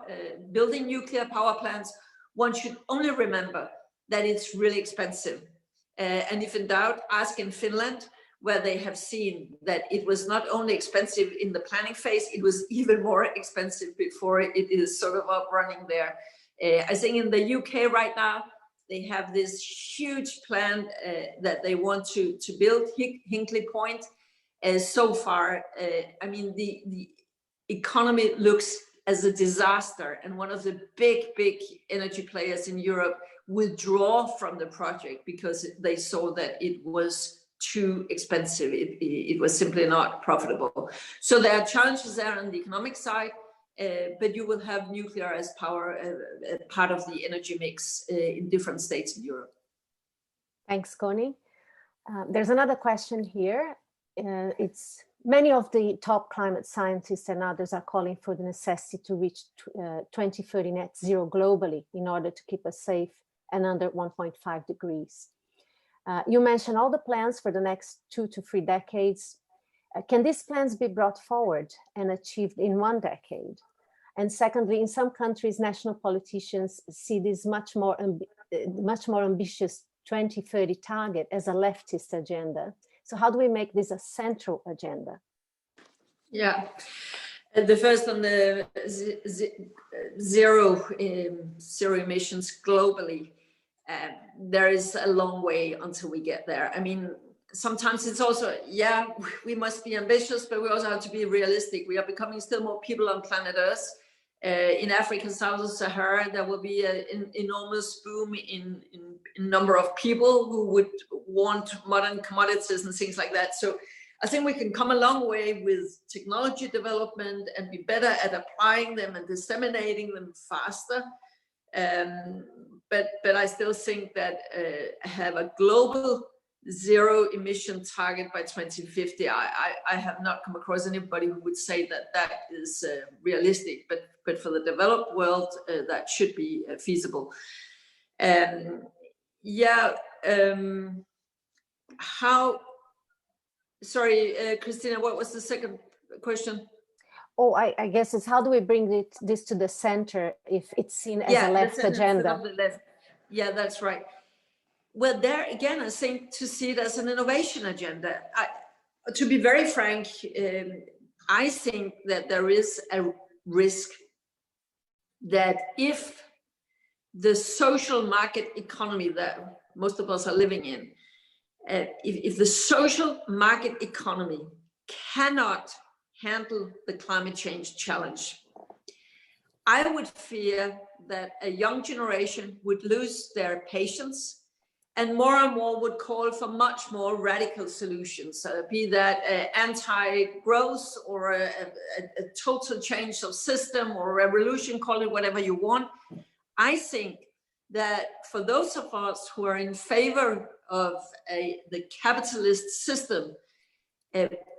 B: building nuclear power plants. One should only remember that it's really expensive. And if in doubt, ask in Finland, where they have seen that it was not only expensive in the planning phase, it was even more expensive before it is sort of up running there. I think in the UK right now, they have this huge plan that they want to build, Hinkley Point. So far, I mean, the economy looks as a disaster, and one of the big energy players in Europe withdraw from the project because they saw that it was too expensive. It was simply not profitable. So there are challenges there on the economic side, but you will have nuclear as part of the energy mix in different states in Europe.
A: Thanks, Connie. There's another question here. It's many of the top climate scientists and others are calling for the necessity to reach 2030 net zero globally in order to keep us safe and under 1.5 degrees. You mentioned all the plans for the next 2 to 3 decades. Can these plans be brought forward and achieved in 1 decade? And secondly, in some countries, national politicians see this much more ambitious 2030 target as a leftist agenda. So how do we make this a central agenda? Yeah.
B: The first on the zero emissions globally, there is a long way until we get there. I mean, sometimes it's also, yeah, we must be ambitious, but we also have to be realistic. We are becoming still more people on planet Earth. In Africa, south of Sahara, there will be an enormous boom in number of people who would want modern commodities and things like that. So I think we can come a long way with technology development and be better at applying them and disseminating them faster. But I still think that have a global zero emission target by 2050. I have not come across anybody who would say that that is realistic, but but for the developed world, that should be feasible. Sorry, Christina, what was the second question?
A: Oh, I guess it's how do we bring this to the center if it's seen as a left agenda?
B: Of the left. Yeah, that's right. Well, there again, I think to see it as an innovation agenda. To be very frank, I think that there is a risk that if the social market economy that most of us are living in, if the social market economy cannot handle the climate change challenge, I would fear that a young generation would lose their patience and more would call for much more radical solutions, be that anti-growth or a total change of system or revolution, call it whatever you want. I think that for those of us who are in favor of the capitalist system,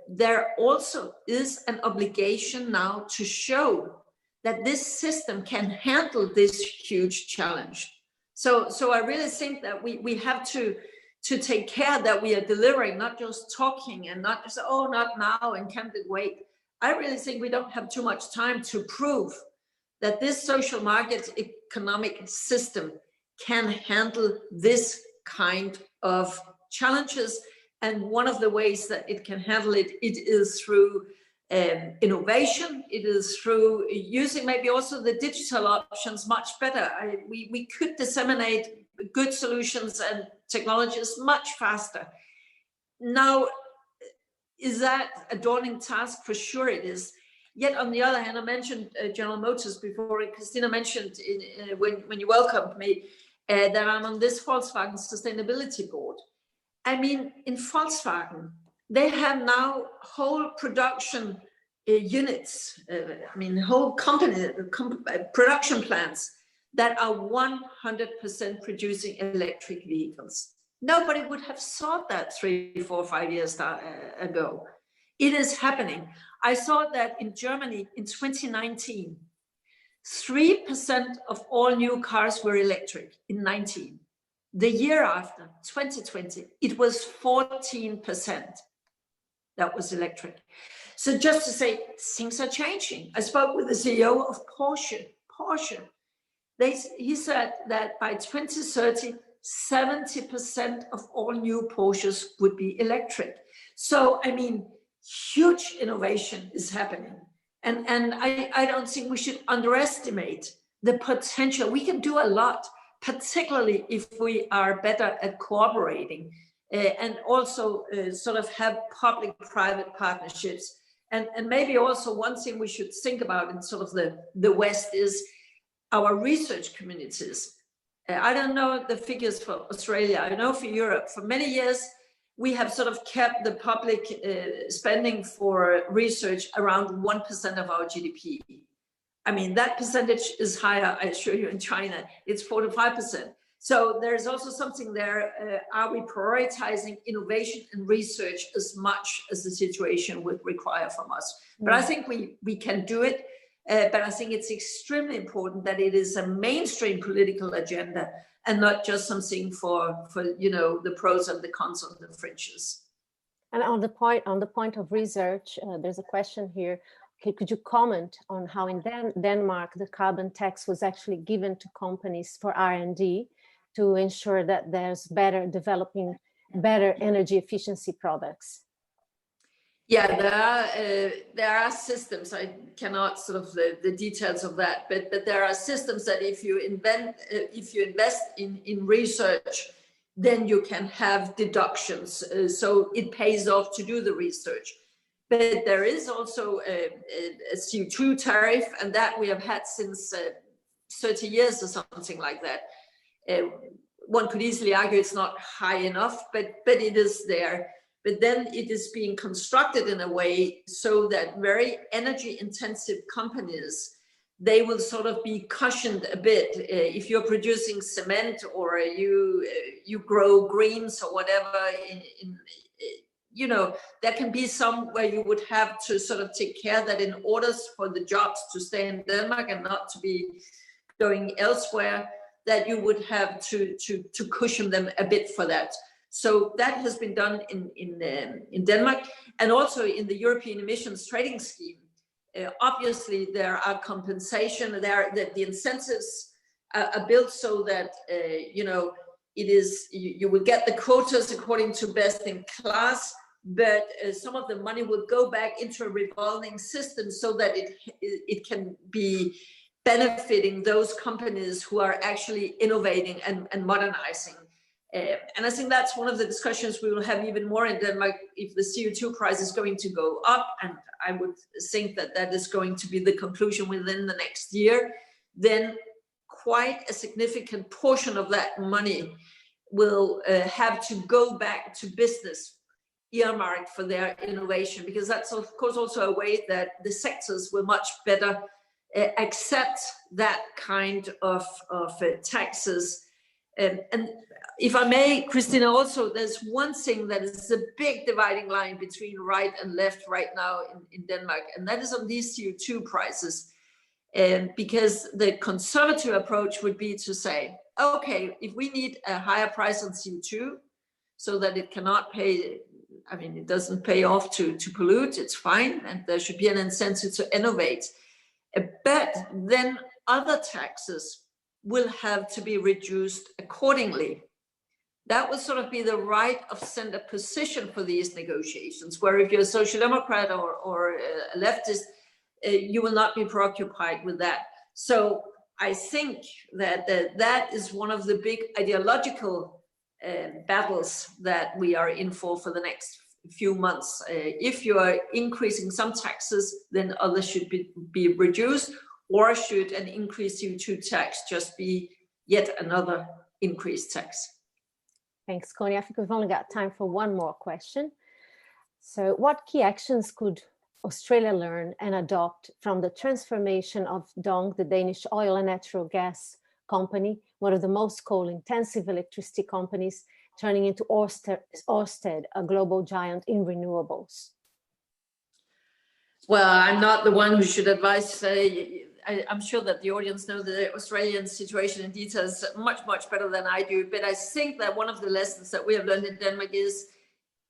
B: there also is an obligation now to show that this system can handle this huge challenge. So I really think that we have to take care that we are delivering, not just talking and not just, oh, not now and can't it wait. I really think we don't have too much time to prove that this social market economic system can handle this kind of challenges. And one of the ways that it can handle it is through innovation. It is through using maybe also the digital options much better. We could disseminate good solutions and technologies much faster. Now, is that a daunting task? For sure it is. Yet on the other hand, I mentioned General Motors before, and Christina mentioned when you welcomed me that I'm on this Volkswagen Sustainability Board. I mean, in Volkswagen, they have now whole production units, whole company, production plants that are 100% producing electric vehicles. Nobody would have thought that 3, 4, 5 years ago. It is happening. I saw that in Germany in 2019, 3% of all new cars were electric in 19. The year after, 2020, it was 14% that was electric. So just to say, things are changing. I spoke with the CEO of Porsche. He said that by 2030, 70% of all new Porsches would be electric. So, I mean, huge innovation is happening. And I don't think we should underestimate the potential. We can do a lot, particularly if we are better at cooperating and also sort of have public-private partnerships. And maybe also one thing we should think about in sort of the West is our research communities. I don't know the figures for Australia. I know for Europe, for many years, we have sort of kept the public spending for research around 1% of our GDP. I mean, that percentage is higher, I assure you, in China. It's 4 to 5%. So there's also something there. Are we prioritizing innovation and research as much as the situation would require from us? But I think we can do it. But I think it's extremely important that it is a mainstream political agenda and not just something for the pros and the cons on the fringes.
A: And on the point of research, there's a question here. Could you comment on how in Denmark the carbon tax was actually given to companies for R&D to ensure that there's developing better energy efficiency products?
B: Yeah, there are systems. I cannot sort of the details of that, but there are systems that if you invest in research, then you can have deductions. So it pays off to do the research. But there is also a CO2 tariff, and that we have had since 30 years or something like that. One could easily argue it's not high enough, but it is there. But then it is being constructed in a way so that very energy intensive companies, they will sort of be cushioned a bit. If you're producing cement or you grow greens or whatever, you know, there can be some where you would have to sort of take care that in order for the jobs to stay in Denmark and not to be going elsewhere, that you would have to cushion them a bit for that. So that has been done in Denmark, and also in the European emissions trading scheme. Obviously, there are compensation. The incentives are built so that you know, it is you will get the quotas according to best in class, but some of the money will go back into a revolving system so that it can be benefiting those companies who are actually innovating and modernizing. And I think that's one of the discussions we will have even more in Denmark if the CO2 price is going to go up, and I would think that that is going to be the conclusion within the next year. Then quite a significant portion of that money will have to go back to business, earmarked for their innovation, because that's of course also a way that the sectors will much better accept that kind of taxes. And if I may, Christina, also there's one thing that is a big dividing line between right and left right now in Denmark, and that is on these CO2 prices. Because the conservative approach would be to say, okay, if we need a higher price on CO2 so that it cannot pay, I mean, it doesn't pay off to pollute, it's fine, and there should be an incentive to innovate. But then other taxes will have to be reduced accordingly. That would sort of be the right of center position for these negotiations, where if you're a social democrat or a leftist, you will not be preoccupied with that. So I think that that is one of the big ideological battles that we are in for the next few months. If you are increasing some taxes, then others should be reduced, or should an increased CO2 tax just be yet another increased tax?
A: Thanks, Connie. I think we've only got time for one more question. So what key actions could Australia learn and adopt from the transformation of Dong, the Danish oil and natural gas company, one of the most coal-intensive electricity companies, turning into Ørsted, a global giant in renewables?
B: Well, I'm not the one who should advise. I'm sure that the audience know the Australian situation in details much, much better than I do. But I think that one of the lessons that we have learned in Denmark is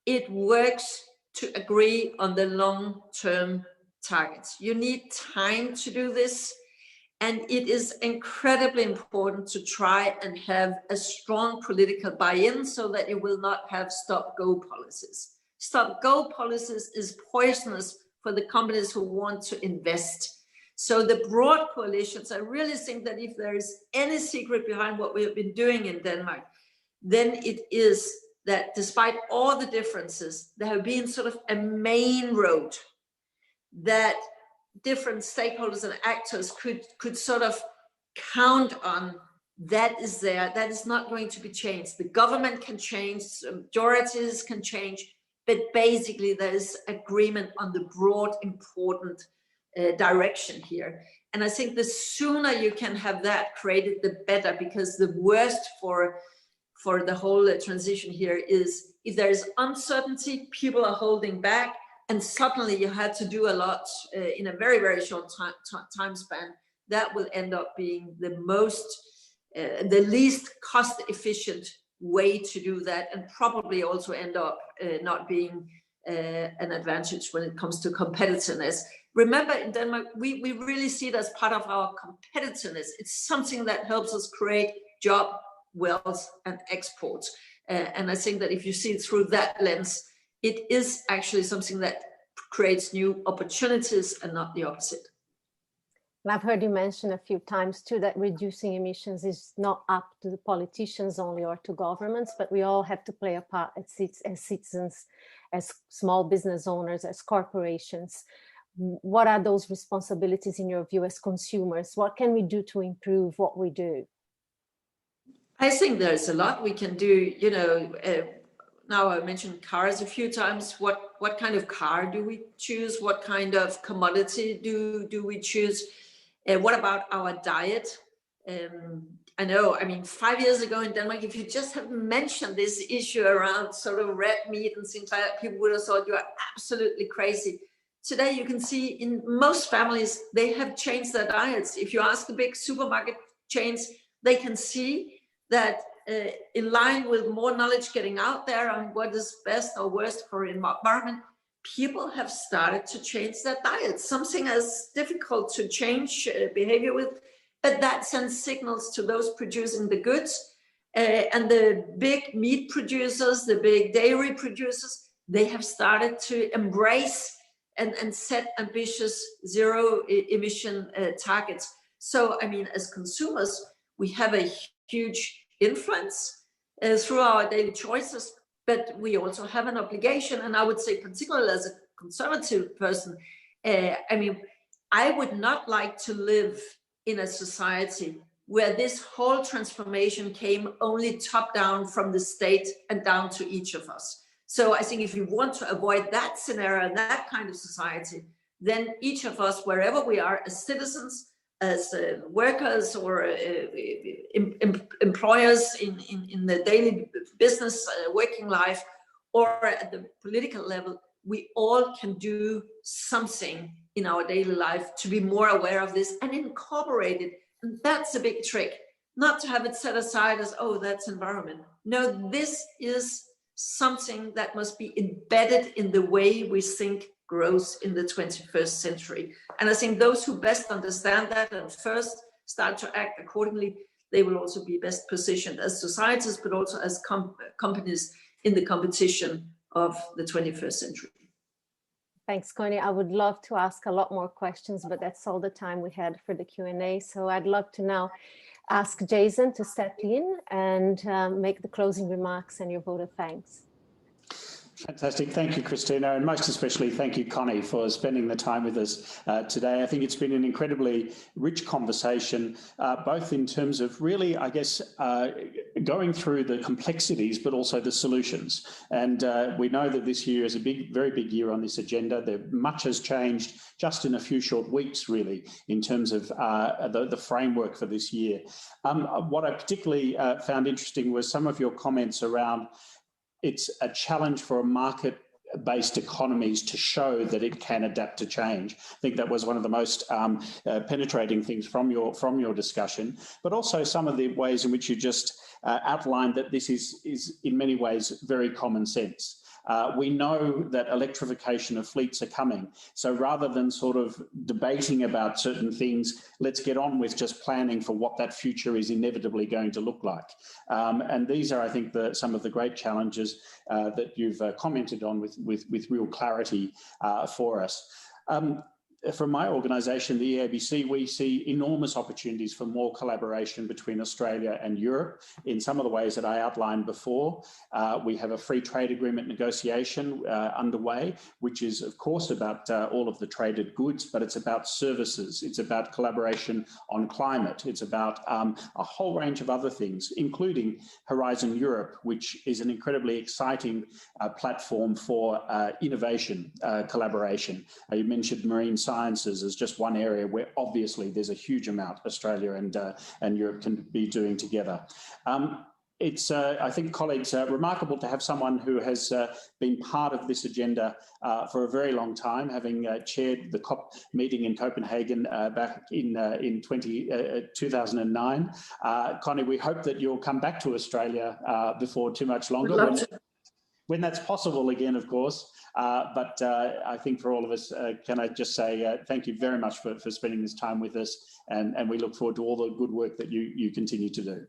B: it works to agree on the long-term targets. You need time to do this. And it is incredibly important to try and have a strong political buy-in so that you will not have stop-go policies. Stop-go policies is poisonous for the companies who want to invest. So the broad coalitions, I really think that if there is any secret behind what we have been doing in Denmark, then it is that despite all the differences, there have been sort of a main road that different stakeholders and actors could sort of count on. That is there, that is not going to be changed. The government can change, majorities can change, but basically there is agreement on the broad, important direction here. And I think the sooner you can have that created, the better, because the worst for the whole transition here is if there is uncertainty, people are holding back, and suddenly you had to do a lot in a very, very short time span. That will end up being the least cost-efficient way to do that, and probably also end up not being an advantage when it comes to competitiveness. Remember, in Denmark, we really see it as part of our competitiveness. It's something that helps us create job, wealth, and exports. And I think that if you see it through that lens, it is actually something that creates new opportunities and not the opposite.
A: And I've heard you mention a few times too that reducing emissions is not up to the politicians only or to governments, but we all have to play a part as citizens, as small business owners, as corporations. What are those responsibilities in your view as consumers? What can we do to improve what we do?
B: I think there's a lot we can do. You know, now I mentioned cars a few times. What kind of car do we choose? What kind of commodity do we choose? What about our diet? I I know, I mean, 5 years ago in Denmark, if you just had mentioned this issue around sort of red meat and things like that, people would have thought you are absolutely crazy. Today, you can see in most families, they have changed their diets. If you ask the big supermarket chains, they can see that in line with more knowledge getting out there on what is best or worst for environment, people have started to change their diets. Something as difficult to change behavior with, but that sends signals to those producing the goods and the big meat producers, the big dairy producers. They have started to embrace and set ambitious zero emission targets. So, I mean, as consumers, we have a huge influence through our daily choices, but we also have an obligation. And I would say, particularly as a conservative person, I mean, I would not like to live in a society where this whole transformation came only top down from the state and down to each of us. So I think if you want to avoid that scenario, that kind of society, then each of us, wherever we are as citizens, as workers or employers in the daily business working life, or at the political level, we all can do something in our daily life to be more aware of this and incorporate it. And that's a big trick, not to have it set aside as, oh, that's environment. No, this is something that must be embedded in the way we think growth in the 21st century. And I think those who best understand that and first start to act accordingly, they will also be best positioned as societies, but also as companies in the competition of the 21st century.
A: Thanks, Connie. I would love to ask a lot more questions, but that's all the time we had for the Q&A. So I'd love to now ask Jason to step in and make the closing remarks and your vote of thanks.
C: Fantastic. Thank you, Christina, and most especially thank you, Connie, for spending the time with us today. I think it's been an incredibly rich conversation, both in terms of really, I guess, going through the complexities, but also the solutions. And we know that this year is a very big year on this agenda. Much has changed just in a few short weeks, really, in terms of the framework for this year. What I particularly found interesting was some of your comments around it's a challenge for market-based economies to show that it can adapt to change. I think that was one of the most penetrating things from your discussion, but also some of the ways in which you just outlined that this is in many ways very common sense. We know that electrification of fleets are coming. So rather than sort of debating about certain things, let's get on with just planning for what that future is inevitably going to look like. And these are, I think, some of the great challenges that you've commented on with real clarity for us. From my organisation, the EABC, we see enormous opportunities for more collaboration between Australia and Europe in some of the ways that I outlined before. We have a free trade agreement negotiation underway, which is, of course, about all of the traded goods, but it's about services. It's about collaboration on climate. It's about a whole range of other things, including Horizon Europe, which is an incredibly exciting platform for innovation collaboration. You mentioned marine sciences as just one area where obviously there's a huge amount Australia and Europe can be doing together. It's, I think, colleagues, remarkable to have someone who has been part of this agenda for a very long time, having chaired the COP meeting in Copenhagen back in 2009. Connie, we hope that you'll come back to Australia before too much longer. When that's possible again, of course. But I think for all of us, can I just say thank you very much for spending this time with us, and we look forward to all the good work that you continue to do.